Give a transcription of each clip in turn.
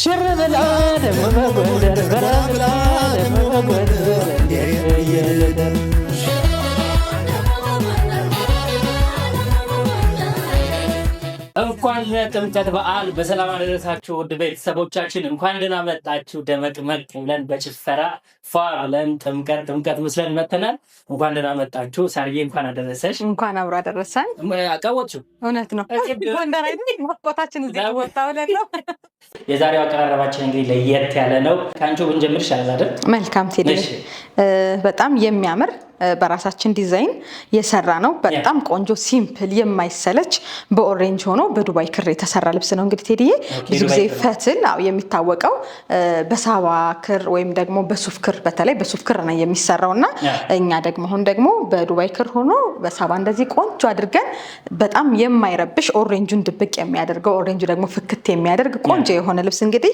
ሽርብላ ደሞ በጎንደር በረብላ ደሞ በጎንደር የለደር እንኳን ለጥምቀት በዓል በሰላም አደረሳችሁ ውድ ቤተሰቦቻችን። እንኳን ደህና መጣችሁ። ደመቅመቅ ብለን በጭፈራ ፏ ብለን ጥምቀት መስለን መተናል። እንኳን ደህና መጣችሁ። ሳርዬ እንኳን አደረሰሽ። እንኳን አብሮ አደረሰን። አቀወጥሽው? እውነት ነው። ጎንደር አይደል ማቆታችን እዚህ ወጣው ነው። የዛሬው አቀራረባችን እንግዲህ ለየት ያለ ነው። ካንቺ ብንጀምር ይሻላል አይደል? መልካም ቴዲ። በጣም የሚያምር በራሳችን ዲዛይን የሰራ ነው። በጣም ቆንጆ ሲምፕል የማይሰለች በኦሬንጅ ሆኖ በዱባይ ክር የተሰራ ልብስ ነው። እንግዲህ ቴዲዬ ብዙ ጊዜ ፈትል የሚታወቀው በሳባ ክር ወይም ደግሞ በሱፍ ክር በተለይ በሱፍ ክር ነው የሚሰራው እና እኛ ደግሞ አሁን ደግሞ በዱባይ ክር ሆኖ በሳባ እንደዚህ ቆንጆ አድርገን በጣም የማይረብሽ ኦሬንጁን ድብቅ የሚያደርገው ኦሬንጁ ደግሞ ፍክት የሚያደርግ ቆንጆ የሆነ ልብስ እንግዲህ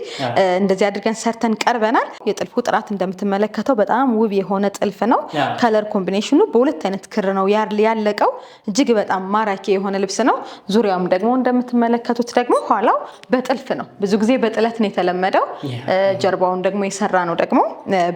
እንደዚህ አድርገን ሰርተን ቀርበናል። የጥልፉ ጥራት እንደምትመለከተው በጣም ውብ የሆነ ጥልፍ ነው። ከለር ኮምቢኔሽኑ በሁለት አይነት ክር ነው ያለቀው። እጅግ በጣም ማራኪ የሆነ ልብስ ነው። ዙሪያውም ደግሞ እንደምትመለከቱት ደግሞ ኋላው በጥልፍ ነው። ብዙ ጊዜ በጥለት ነው የተለመደው። ጀርባውን ደግሞ የሰራ ነው ደግሞ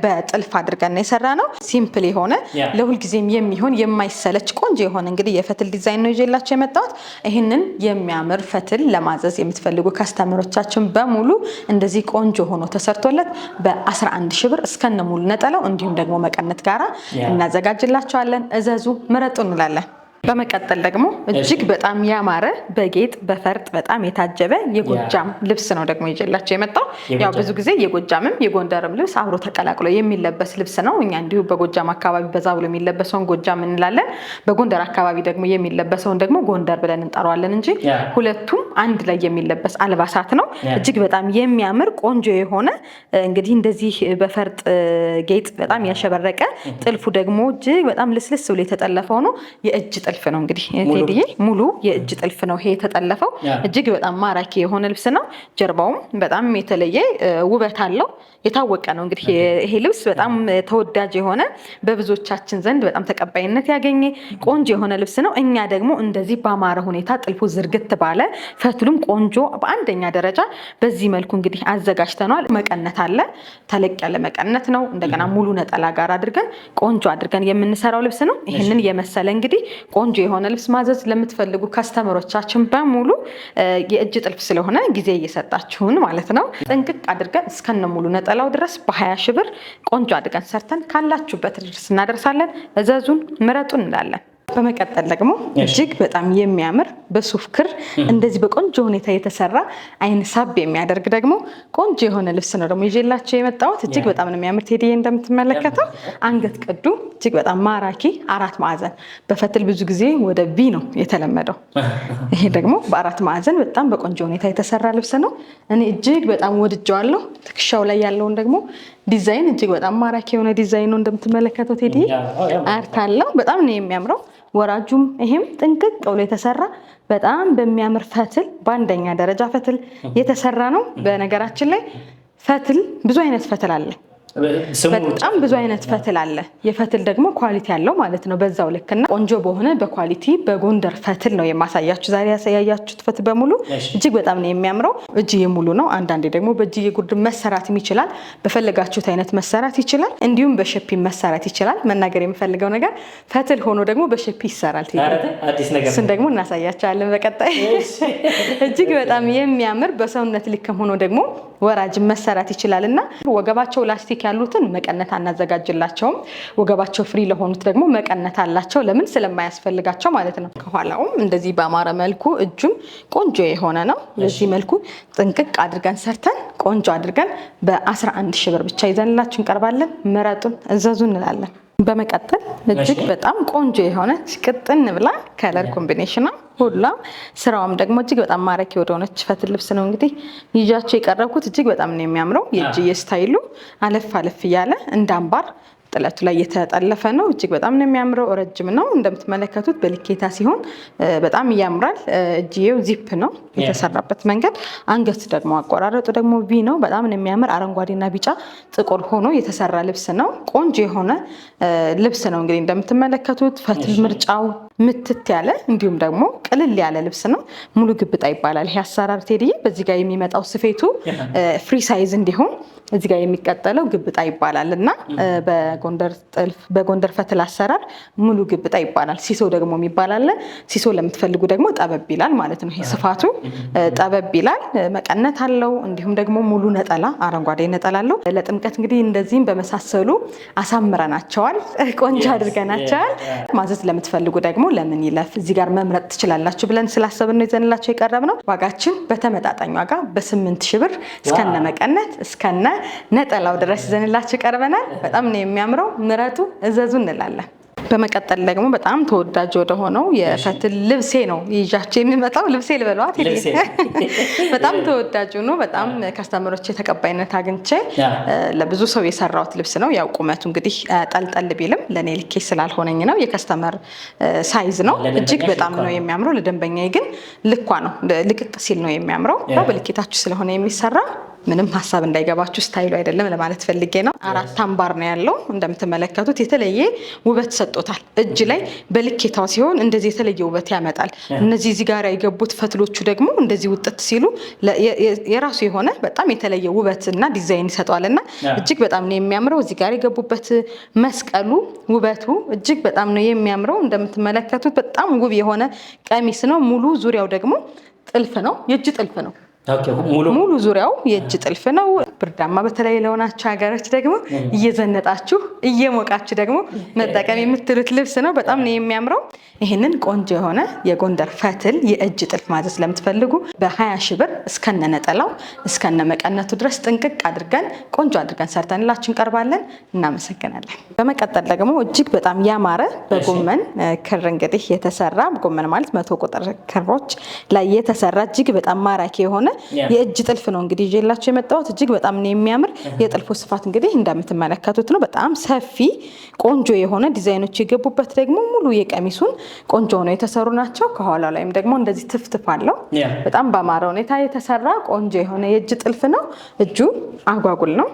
በጥልፍ አድርገን ነው የሰራ ነው። ሲምፕል የሆነ ለሁልጊዜም የሚሆን የማይሰለች ቆንጆ የሆነ እንግዲህ የፈትል ዲዛይን ነው ይዤላችሁ የመጣሁት። ይህንን የሚያምር ፈትል ለማዘዝ የምትፈልጉ ከስተመሮቻችን በሙሉ እንደዚህ ቆንጆ ሆኖ ተሰርቶለት በ11 ሺህ ብር እስከነ ሙሉ ነጠላው እንዲሁም ደግሞ መቀነት ጋራ እናዘጋጅላችኋለን። እዘዙ፣ ምረጡ እንላለን። በመቀጠል ደግሞ እጅግ በጣም ያማረ በጌጥ በፈርጥ በጣም የታጀበ የጎጃም ልብስ ነው ደግሞ ይዤላችሁ የመጣው። ያው ብዙ ጊዜ የጎጃምም የጎንደርም ልብስ አብሮ ተቀላቅሎ የሚለበስ ልብስ ነው። እኛ እንዲሁ በጎጃም አካባቢ በዛ ብሎ የሚለበሰውን ጎጃም እንላለን፣ በጎንደር አካባቢ ደግሞ የሚለበሰውን ደግሞ ጎንደር ብለን እንጠራዋለን እንጂ ሁለቱም አንድ ላይ የሚለበስ አልባሳት ነው። እጅግ በጣም የሚያምር ቆንጆ የሆነ እንግዲህ እንደዚህ በፈርጥ ጌጥ በጣም ያሸበረቀ ጥልፉ ደግሞ እጅግ በጣም ልስልስ ብሎ የተጠለፈው ነው። የእጅ ጥልፍ ነው እንግዲህ ቴዲዬ፣ ሙሉ የእጅ ጥልፍ ነው ይሄ የተጠለፈው። እጅግ በጣም ማራኪ የሆነ ልብስ ነው። ጀርባውም በጣም የተለየ ውበት አለው። የታወቀ ነው እንግዲህ ይሄ ልብስ በጣም ተወዳጅ የሆነ በብዙዎቻችን ዘንድ በጣም ተቀባይነት ያገኘ ቆንጆ የሆነ ልብስ ነው። እኛ ደግሞ እንደዚህ በአማረ ሁኔታ ጥልፉ ዝርግት ባለ ፈትሉም ቆንጆ በአንደኛ ደረጃ በዚህ መልኩ እንግዲህ አዘጋጅተናል። መቀነት አለ፣ ተለቅ ያለ መቀነት ነው። እንደገና ሙሉ ነጠላ ጋር አድርገን ቆንጆ አድርገን የምንሰራው ልብስ ነው። ይህንን የመሰለ እንግዲህ ቆንጆ የሆነ ልብስ ማዘዝ ለምትፈልጉ ከስተመሮቻችን በሙሉ የእጅ ጥልፍ ስለሆነ ጊዜ እየሰጣችሁን ማለት ነው ጥንቅቅ አድርገን እስከነ ሙሉ ነጠላው ድረስ በ20 ሺህ ብር ቆንጆ አድርገን ሰርተን ካላችሁበት ድረስ እናደርሳለን። እዘዙን፣ ምረጡን እንላለን። በመቀጠል ደግሞ እጅግ በጣም የሚያምር በሱፍ ክር እንደዚህ በቆንጆ ሁኔታ የተሰራ አይን ሳብ የሚያደርግ ደግሞ ቆንጆ የሆነ ልብስ ነው ደግሞ ይዤላችሁ የመጣሁት። እጅግ በጣም ነው የሚያምር ቴዲዬ። እንደምትመለከተው አንገት ቅዱ እጅግ በጣም ማራኪ 4 ማዕዘን በፈትል ብዙ ጊዜ ወደ ቪ ነው የተለመደው። ይሄ ደግሞ በ4 ማዕዘን በጣም በቆንጆ ሁኔታ የተሰራ ልብስ ነው። እኔ እጅግ በጣም ወድጀዋለሁ። ትከሻው ላይ ያለውን ደግሞ ዲዛይን እጅግ በጣም ማራኪ የሆነ ዲዛይን ነው እንደምትመለከተው ቴዲዬ። አርት አለው፣ በጣም ነው የሚያምረው። ወራጁም ይሄም ጥንቅቅ ብሎ የተሰራ በጣም በሚያምር ፈትል በአንደኛ ደረጃ ፈትል የተሰራ ነው። በነገራችን ላይ ፈትል ብዙ አይነት ፈትል አለ። በጣም ብዙ አይነት ፈትል አለ። የፈትል ደግሞ ኳሊቲ ያለው ማለት ነው በዛው ልክና ቆንጆ በሆነ በኳሊቲ በጎንደር ፈትል ነው የማሳያችሁ። ዛሬ ያሳያችሁት ፈትል በሙሉ እጅግ በጣም ነው የሚያምረው። እጅዬ ሙሉ ነው። አንዳንዴ ደግሞ በእጅዬ ጉርድ መሰራትም ይችላል። በፈለጋችሁት አይነት መሰራት ይችላል። እንዲሁም በሸፒ መሰራት ይችላል። መናገር የምፈልገው ነገር ፈትል ሆኖ ደግሞ በሸፒ ይሰራል። እሱን ደግሞ እናሳያችኋለን በቀጣይ። እጅግ በጣም የሚያምር በሰውነት ልክም ሆኖ ደግሞ ወራጅ መሰራት ይችላል እና ወገባቸው ላስቲክ ያሉትን መቀነት አናዘጋጅላቸውም። ወገባቸው ፍሪ ለሆኑት ደግሞ መቀነት አላቸው። ለምን ስለማያስፈልጋቸው ማለት ነው። ከኋላውም እንደዚህ በአማረ መልኩ እጁም ቆንጆ የሆነ ነው። በዚህ መልኩ ጥንቅቅ አድርገን ሰርተን ቆንጆ አድርገን በ11 ሺህ ብር ብቻ ይዘንላችሁ እንቀርባለን። ምረጡን፣ እዘዙ እንላለን። በመቀጠል እጅግ በጣም ቆንጆ የሆነ ቅጥን ብላ ከለር ኮምቢኔሽን ነው። ሁላም ስራውም ደግሞ እጅግ በጣም ማራኪ ወደሆነች ፈትል ልብስ ነው እንግዲህ ይዣቸው የቀረብኩት። እጅግ በጣም ነው የሚያምረው። የእጅዬ ስታይሉ አለፍ አለፍ እያለ እንደ አምባር ጥለቱ ላይ የተጠለፈ ነው። እጅግ በጣም ነው የሚያምረው። ረጅም ነው እንደምትመለከቱት በልኬታ ሲሆን በጣም ያምራል። እጅዬው ዚፕ ነው የተሰራበት መንገድ። አንገት ደግሞ አቆራረጡ ደግሞ ቪ ነው። በጣም ነው የሚያምር። አረንጓዴና ቢጫ ጥቁር ሆኖ የተሰራ ልብስ ነው። ቆንጆ የሆነ ልብስ ነው እንግዲህ እንደምትመለከቱት። ፈትል ምርጫው ምትት ያለ እንዲሁም ደግሞ ቅልል ያለ ልብስ ነው። ሙሉ ግብጣ ይባላል ይሄ አሰራር ቴዲዬ። በዚህ ጋር የሚመጣው ስፌቱ ፍሪ ሳይዝ እንዲሆን እዚህ ጋር የሚቀጠለው ግብጣ ይባላል እና በጎንደር ፈትል አሰራር ሙሉ ግብጣ ይባላል። ሲሶ ደግሞ የሚባል አለ። ሲሶ ለምትፈልጉ ደግሞ ጠበብ ይላል ማለት ነው። ይሄ ስፋቱ ጠበብ ይላል፣ መቀነት አለው። እንዲሁም ደግሞ ሙሉ ነጠላ አረንጓዴ ነጠላ አለው። ለጥምቀት እንግዲህ እንደዚህም በመሳሰሉ አሳምረናቸዋል፣ ቆንጆ አድርገናቸዋል። ማዘዝ ለምትፈልጉ ደግሞ ለምን ይለፍ እዚህ ጋር መምረጥ ትችላላችሁ ብለን ስላሰብን ነው ይዘንላቸው የቀረብ ነው። ዋጋችን በተመጣጣኝ ዋጋ በ8,000 ብር እስከነ መቀነት እስከነ ነጠላው ድረስ ይዘንላችሁ ቀርበናል። በጣም ነው የሚያምረው። ምረጡ፣ እዘዙ እንላለን። በመቀጠል ደግሞ በጣም ተወዳጅ ወደ ሆነው የፈትል ልብሴ ነው ይዣቸው የሚመጣው። ልብሴ ልበሏት በጣም ተወዳጅ ነው። በጣም ከስተመሮች ተቀባይነት አግኝቼ ለብዙ ሰው የሰራሁት ልብስ ነው። ያው ቁመቱ እንግዲህ ጠልጠል ቢልም ለእኔ ልኬ ስላልሆነኝ ነው። የከስተመር ሳይዝ ነው። እጅግ በጣም ነው የሚያምረው። ለደንበኛዬ ግን ልኳ ነው፣ ልቅቅ ሲል ነው የሚያምረው። በልኬታችሁ ስለሆነ የሚሰራ ምንም ሀሳብ እንዳይገባችሁ ስታይሉ አይደለም ለማለት ፈልጌ ነው። 4 አምባር ነው ያለው። እንደምትመለከቱት የተለየ ውበት ሰጥቶታል። እጅ ላይ በልኬታው ሲሆን እንደዚህ የተለየ ውበት ያመጣል። እነዚህ እዚህ ጋር የገቡት ፈትሎቹ ደግሞ እንደዚህ ውጥት ሲሉ የራሱ የሆነ በጣም የተለየ ውበትና ዲዛይን ይሰጠዋል እና እጅግ በጣም ነው የሚያምረው። እዚህ ጋር የገቡበት መስቀሉ ውበቱ እጅግ በጣም ነው የሚያምረው። እንደምትመለከቱት በጣም ውብ የሆነ ቀሚስ ነው። ሙሉ ዙሪያው ደግሞ ጥልፍ ነው፣ የእጅ ጥልፍ ነው። ሙሉ ዙሪያው የእጅ ጥልፍ ነው። ብርዳማ በተለይ ለሆናችሁ ሀገሮች ደግሞ እየዘነጣችሁ እየሞቃችሁ ደግሞ መጠቀም የምትሉት ልብስ ነው። በጣም ነው የሚያምረው። ይህንን ቆንጆ የሆነ የጎንደር ፈትል የእጅ ጥልፍ ማዘዝ ለምትፈልጉ በ20,000 ብር እስከነ ነጠላው እስከነ መቀነቱ ድረስ ጥንቅቅ አድርገን ቆንጆ አድርገን ሰርተንላችሁ እንቀርባለን። እናመሰግናለን። በመቀጠል ደግሞ እጅግ በጣም ያማረ በጎመን ክር እንግዲህ የተሰራ ጎመን ማለት 100 ቁጥር ክሮች ላይ የተሰራ እጅግ በጣም ማራኪ የሆነ የእጅ ጥልፍ ነው እንግዲህ ይዤላችሁ የመጣሁት። እጅግ በጣም ነው የሚያምር። የጥልፉ ስፋት እንግዲህ እንደምትመለከቱት ነው። በጣም ሰፊ ቆንጆ የሆነ ዲዛይኖች የገቡበት ደግሞ ሙሉ የቀሚሱን ቆንጆ ሆነው የተሰሩ ናቸው። ከኋላ ላይም ደግሞ እንደዚህ ትፍትፍ አለው። በጣም በአማረ ሁኔታ የተሰራ ቆንጆ የሆነ የእጅ ጥልፍ ነው። እጁ አጓጉል ነው።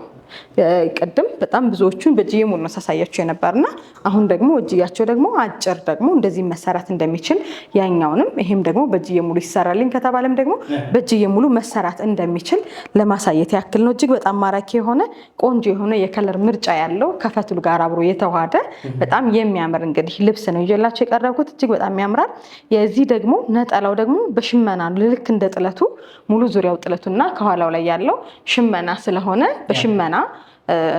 ቅድም በጣም ብዙዎቹን በእጅዬ ሙሉ ነው ሳሳያችሁ የነበርና አሁን ደግሞ እጅያቸው ደግሞ አጭር ደግሞ እንደዚህ መሰራት እንደሚችል ያኛውንም ይሄም ደግሞ በእጅዬ ሙሉ ይሰራልኝ ከተባለም ደግሞ በእጅዬ ሙሉ መሰራት እንደሚችል ለማሳየት ያክል ነው። እጅግ በጣም ማራኪ የሆነ ቆንጆ የሆነ የከለር ምርጫ ያለው ከፈትሉ ጋር አብሮ የተዋሃደ በጣም የሚያምር እንግዲህ ልብስ ነው ይዤላችሁ የቀረብኩት። እጅግ በጣም ያምራል። የዚህ ደግሞ ነጠላው ደግሞ በሽመና ልክ እንደ ጥለቱ ሙሉ ዙሪያው ጥለቱና ከኋላው ላይ ያለው ሽመና ስለሆነ በሽመና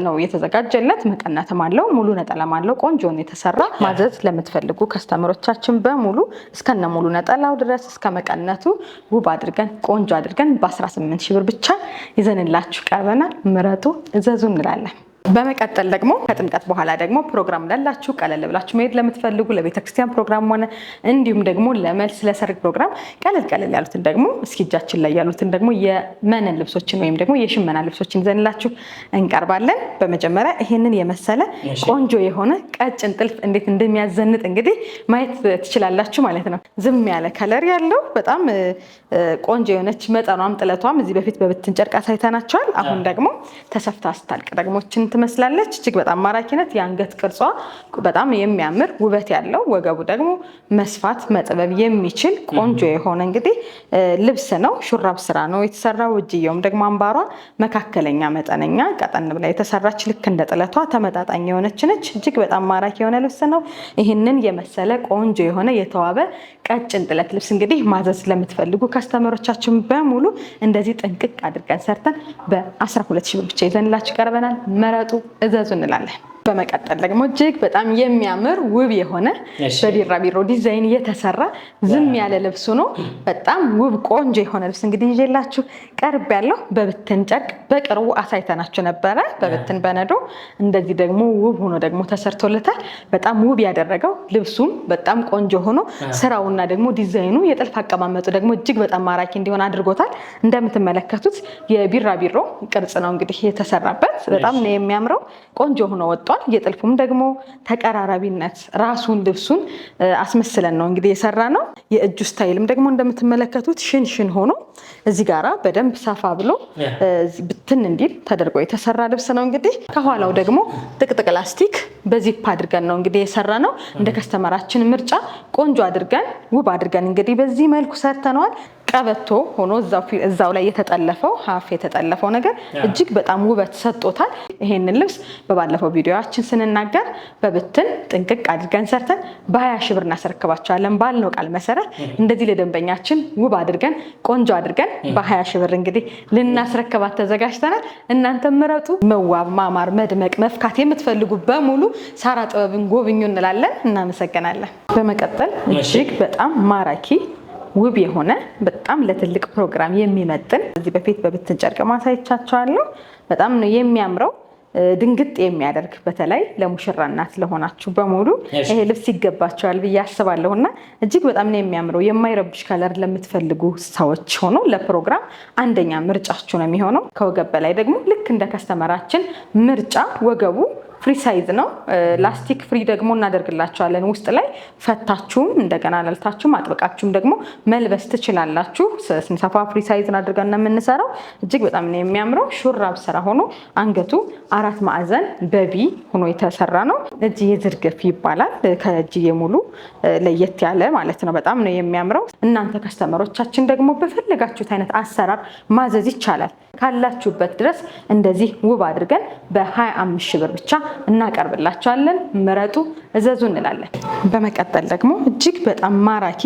ነው የተዘጋጀለት። መቀነትም አለው፣ ሙሉ ነጠላም አለው። ቆንጆ ነው የተሰራ። ማዘዝ ለምትፈልጉ ከስተመሮቻችን በሙሉ እስከነ ሙሉ ነጠላው ድረስ እስከ መቀነቱ ውብ አድርገን ቆንጆ አድርገን በ18,000 ብር ብቻ ይዘንላችሁ ቀርበናል። ምረጡ፣ እዘዙ እንላለን። በመቀጠል ደግሞ ከጥምቀት በኋላ ደግሞ ፕሮግራም ላላችሁ ቀለል ብላችሁ መሄድ ለምትፈልጉ ለቤተክርስቲያን ፕሮግራም ሆነ እንዲሁም ደግሞ ለመልስ ለሰርግ ፕሮግራም ቀለል ያሉትን ደግሞ እስኪ እጃችን ላይ ያሉትን ደግሞ የመነን ልብሶችን ወይም ደግሞ የሽመና ልብሶችን ይዘንላችሁ እንቀርባለን። በመጀመሪያ ይሄንን የመሰለ ቆንጆ የሆነ ቀጭን ጥልፍ እንዴት እንደሚያዘንጥ እንግዲህ ማየት ትችላላችሁ ማለት ነው። ዝም ያለ ከለር ያለው በጣም ቆንጆ የሆነች መጠኗም ጥለቷም እዚህ በፊት በብትን ጨርቅ አሳይተናቸዋል። አሁን ደግሞ ተሰፍታ ስታልቅ ደግሞ ትመስላለች። እጅግ በጣም ማራኪ ናት። የአንገት ቅርጿ በጣም የሚያምር ውበት ያለው፣ ወገቡ ደግሞ መስፋት መጥበብ የሚችል ቆንጆ የሆነ እንግዲህ ልብስ ነው። ሹራብ ስራ ነው የተሰራው። እጅየውም ደግሞ አምባሯ መካከለኛ መጠነኛ ቀጠን ብላ የተሰራች ልክ እንደ ጥለቷ ተመጣጣኝ የሆነች ነች። እጅግ በጣም ማራኪ የሆነ ልብስ ነው። ይህንን የመሰለ ቆንጆ የሆነ የተዋበ ቀጭን ጥለት ልብስ እንግዲህ ማዘዝ ለምትፈልጉ ከስተመሮቻችን በሙሉ እንደዚህ ጥንቅቅ አድርገን ሰርተን በ12,000 ብር ብቻ ይዘንላችሁ ቀርበናል። መረጡ፣ እዘዙ እንላለን። በመቀጠል ደግሞ እጅግ በጣም የሚያምር ውብ የሆነ በቢራቢሮ ዲዛይን የተሰራ ዝም ያለ ልብሱ ነው። በጣም ውብ ቆንጆ የሆነ ልብስ እንግዲህ ይዤላችሁ ቀርብ ያለው በብትን ጨርቅ በቅርቡ አሳይተናችሁ ነበረ። በብትን በነዶ እንደዚህ ደግሞ ውብ ሆኖ ደግሞ ተሰርቶለታል። በጣም ውብ ያደረገው ልብሱም በጣም ቆንጆ ሆኖ ስራውና ደግሞ ዲዛይኑ የጥልፍ አቀማመጡ ደግሞ እጅግ በጣም ማራኪ እንዲሆን አድርጎታል። እንደምትመለከቱት የቢራቢሮ ቅርጽ ነው እንግዲህ የተሰራበት። በጣም ነው የሚያምረው። ቆንጆ ሆኖ ወጥቷል። ተሰጥቷል። የጥልፉም ደግሞ ተቀራራቢነት ራሱን ልብሱን አስመስለን ነው እንግዲህ የሰራ ነው። የእጁ ስታይልም ደግሞ እንደምትመለከቱት ሽንሽን ሆኖ እዚህ ጋራ በደንብ ሰፋ ብሎ ብትን እንዲል ተደርጎ የተሰራ ልብስ ነው። እንግዲህ ከኋላው ደግሞ ጥቅጥቅ ላስቲክ በዚፕ አድርገን ነው እንግዲህ የሰራ ነው። እንደ ከስተመራችን ምርጫ ቆንጆ አድርገን ውብ አድርገን እንግዲህ በዚህ መልኩ ሰርተነዋል። ቀበቶ ሆኖ እዛው ላይ የተጠለፈው ሀፍ የተጠለፈው ነገር እጅግ በጣም ውበት ሰጥቶታል። ይሄንን ልብስ በባለፈው ቪዲዮአችን ስንናገር በብትን ጥንቅቅ አድርገን ሰርተን በ20 ሺህ ብር እናስረክባቸዋለን ባልነው ቃል መሰረት እንደዚህ ለደንበኛችን ውብ አድርገን ቆንጆ አድርገን በ20 ሺህ ብር እንግዲህ ልናስረክባት ተዘጋጅተናል። እናንተ ምረጡ። መዋብ፣ ማማር፣ መድመቅ፣ መፍካት የምትፈልጉ በሙሉ ሳራ ጥበብን ጎብኙ እንላለን። እናመሰግናለን። በመቀጠል እጅግ በጣም ማራኪ ውብ የሆነ በጣም ለትልቅ ፕሮግራም የሚመጥን እዚህ በፊት በብትን ጨርቅ ማሳየቻቸዋለሁ። በጣም ነው የሚያምረው። ድንግጥ የሚያደርግ በተለይ ለሙሽራ እናት ለሆናችሁ በሙሉ ይሄ ልብስ ይገባቸዋል ብዬ አስባለሁና እጅግ በጣም ነው የሚያምረው። የማይረብሽ ከለር ለምትፈልጉ ሰዎች ሆኖ ለፕሮግራም አንደኛ ምርጫችሁ ነው የሚሆነው። ከወገብ በላይ ደግሞ ልክ እንደ ከስተመራችን ምርጫ ወገቡ ፍሪ ሳይዝ ነው። ላስቲክ ፍሪ ደግሞ እናደርግላችኋለን። ውስጥ ላይ ፈታችሁም እንደገና ላልታችሁም አጥብቃችሁም ደግሞ መልበስ ትችላላችሁ። ስንሰፋ ፍሪ ሳይዝ አድርገን ነው የምንሰራው። እጅግ በጣም ነው የሚያምረው። ሹራብ ስራ ሆኖ አንገቱ 4 ማዕዘን በቢ ሆኖ የተሰራ ነው። እጅዬ ዝርግፍ ይባላል። ከእጅዬ ሙሉ ለየት ያለ ማለት ነው። በጣም ነው የሚያምረው። እናንተ ከስተመሮቻችን ደግሞ በፈለጋችሁት አይነት አሰራር ማዘዝ ይቻላል። ካላችሁበት ድረስ እንደዚህ ውብ አድርገን በ25 ሺህ ብር ብቻ እናቀርብላችኋለን። ምረጡ፣ እዘዙ እንላለን። በመቀጠል ደግሞ እጅግ በጣም ማራኪ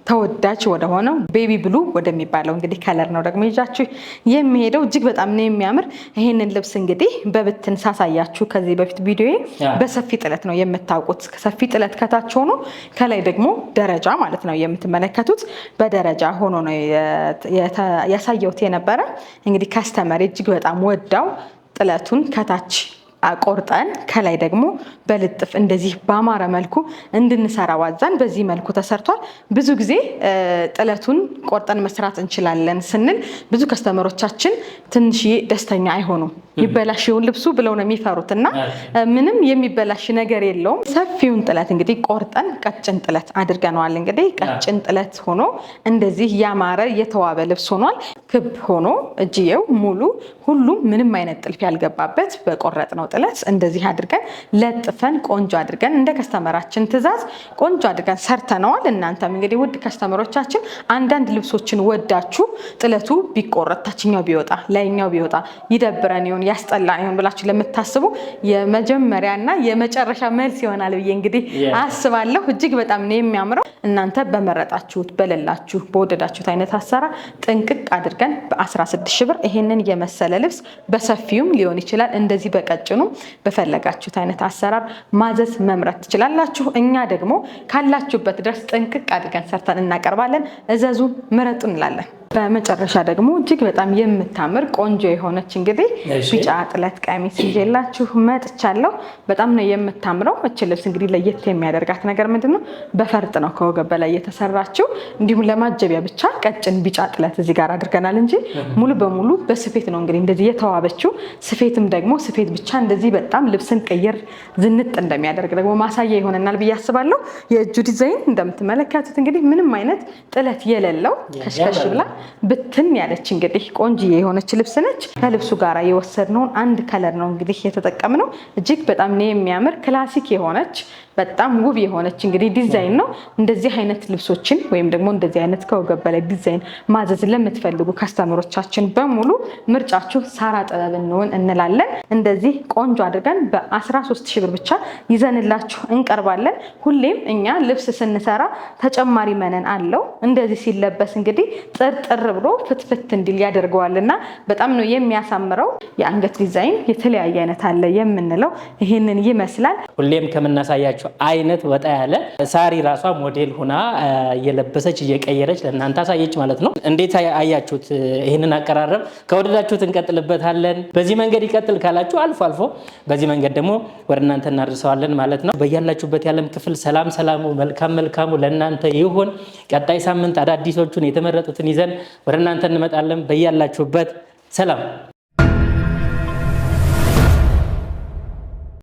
ተወዳጅ ወደ ሆነው ቤቢ ብሉ ወደሚባለው እንግዲህ ከለር ነው ደግሞ ይዣችሁ የሚሄደው። እጅግ በጣም ነው የሚያምር። ይሄንን ልብስ እንግዲህ በብትን ሳሳያችሁ ከዚህ በፊት ቪዲዮዬ በሰፊ ጥለት ነው የምታውቁት። ሰፊ ጥለት ከታች ሆኖ ከላይ ደግሞ ደረጃ ማለት ነው የምትመለከቱት። በደረጃ ሆኖ ነው ያሳየሁት የነበረ። እንግዲህ ከስተመር እጅግ በጣም ወዳው ጥለቱን ከታች ቆርጠን ከላይ ደግሞ በልጥፍ እንደዚህ ባማረ መልኩ እንድንሰራ ዋዛን በዚህ መልኩ ተሰርቷል። ብዙ ጊዜ ጥለቱን ቆርጠን መስራት እንችላለን ስንል ብዙ ከስተመሮቻችን ትንሽዬ ደስተኛ አይሆኑም። ይበላሽውን ልብሱ ብለው ነው የሚፈሩት እና ምንም የሚበላሽ ነገር የለውም። ሰፊውን ጥለት እንግዲህ ቆርጠን ቀጭን ጥለት አድርገነዋል። እንግዲህ ቀጭን ጥለት ሆኖ እንደዚህ ያማረ የተዋበ ልብስ ሆኗል። ክብ ሆኖ እጅየው ሙሉ ሁሉም ምንም አይነት ጥልፍ ያልገባበት በቆረጥ ነው ጥለት እንደዚህ አድርገን ለጥፈን ቆንጆ አድርገን እንደ ከስተመራችን ትዕዛዝ ቆንጆ አድርገን ሰርተነዋል። እናንተም እንግዲህ ውድ ከስተመሮቻችን አንዳንድ ልብሶችን ወዳችሁ ጥለቱ ቢቆረጥ ታችኛው ቢወጣ ላይኛው ቢወጣ ይደብረን ይሁን ያስጠላን ይሁን ብላችሁ ለምታስቡ የመጀመሪያና የመጨረሻ መልስ ይሆናል ብዬ እንግዲህ አስባለሁ። እጅግ በጣም ነው የሚያምረው። እናንተ በመረጣችሁት በሌላችሁ በወደዳችሁት አይነት አሰራር ጥንቅቅ አድርገን በ16 ሺህ ብር ይሄንን የመሰለ ልብስ በሰፊውም ሊሆን ይችላል እንደዚህ በቀጭኑ በፈለጋችሁት አይነት አሰራር ማዘዝ መምረጥ ትችላላችሁ። እኛ ደግሞ ካላችሁበት ድረስ ጥንቅቅ አድርገን ሰርተን እናቀርባለን። እዘዙ፣ ምረጡ እንላለን። በመጨረሻ ደግሞ እጅግ በጣም የምታምር ቆንጆ የሆነች እንግዲህ ቢጫ ጥለት ቀሚስ ይዤላችሁ መጥቻለሁ። በጣም ነው የምታምረው። እች ልብስ እንግዲህ ለየት የሚያደርጋት ነገር ምንድነው? በፈርጥ ነው ከወገብ በላይ የተሰራችው። እንዲሁም ለማጀቢያ ብቻ ቀጭን ቢጫ ጥለት እዚህ ጋር አድርገናል እንጂ ሙሉ በሙሉ በስፌት ነው እንግዲህ እንደዚህ የተዋበችው። ስፌትም ደግሞ ስፌት ብቻ እንደዚህ በጣም ልብስን ቀየር ዝንጥ እንደሚያደርግ ደግሞ ማሳያ ይሆነናል ብዬ አስባለሁ። የእጁ ዲዛይን እንደምትመለከቱት እንግዲህ ምንም አይነት ጥለት የሌለው ከሽከሽ ብላ ብትን ያለች እንግዲህ ቆንጆዬ የሆነች ልብስ ነች። ከልብሱ ጋር የወሰድነውን አንድ ከለር ነው እንግዲህ የተጠቀምነው። እጅግ በጣም ነው የሚያምር ክላሲክ የሆነች በጣም ውብ የሆነች እንግዲህ ዲዛይን ነው። እንደዚህ አይነት ልብሶችን ወይም ደግሞ እንደዚህ አይነት ከወገብ በላይ ዲዛይን ማዘዝ ለምትፈልጉ ከስተመሮቻችን በሙሉ ምርጫችሁ ሳራ ጥበብ እንሆን እንላለን። እንደዚህ ቆንጆ አድርገን በ13 ሺህ ብር ብቻ ይዘንላችሁ እንቀርባለን። ሁሌም እኛ ልብስ ስንሰራ ተጨማሪ መነን አለው። እንደዚህ ሲለበስ እንግዲህ ጥርጥር ብሎ ፍትፍት እንዲል ያደርገዋልና በጣም ነው የሚያሳምረው። የአንገት ዲዛይን የተለያየ አይነት አለ የምንለው ይሄንን ይመስላል። ሁሌም ከምናሳያችሁ አይነት ወጣ ያለ ሳሪ ራሷ ሞዴል ሆና እየለበሰች እየቀየረች ለእናንተ አሳየች ማለት ነው። እንዴት አያችሁት? ይህንን አቀራረብ ከወደዳችሁት እንቀጥልበታለን። በዚህ መንገድ ይቀጥል ካላችሁ አልፎ አልፎ በዚህ መንገድ ደግሞ ወደ እናንተ እናደርሰዋለን ማለት ነው። በያላችሁበት የዓለም ክፍል ሰላም ሰላሙ መልካሙ ለእናንተ ይሁን። ቀጣይ ሳምንት አዳዲሶቹን የተመረጡትን ይዘን ወደ እናንተ እንመጣለን። በያላችሁበት ሰላም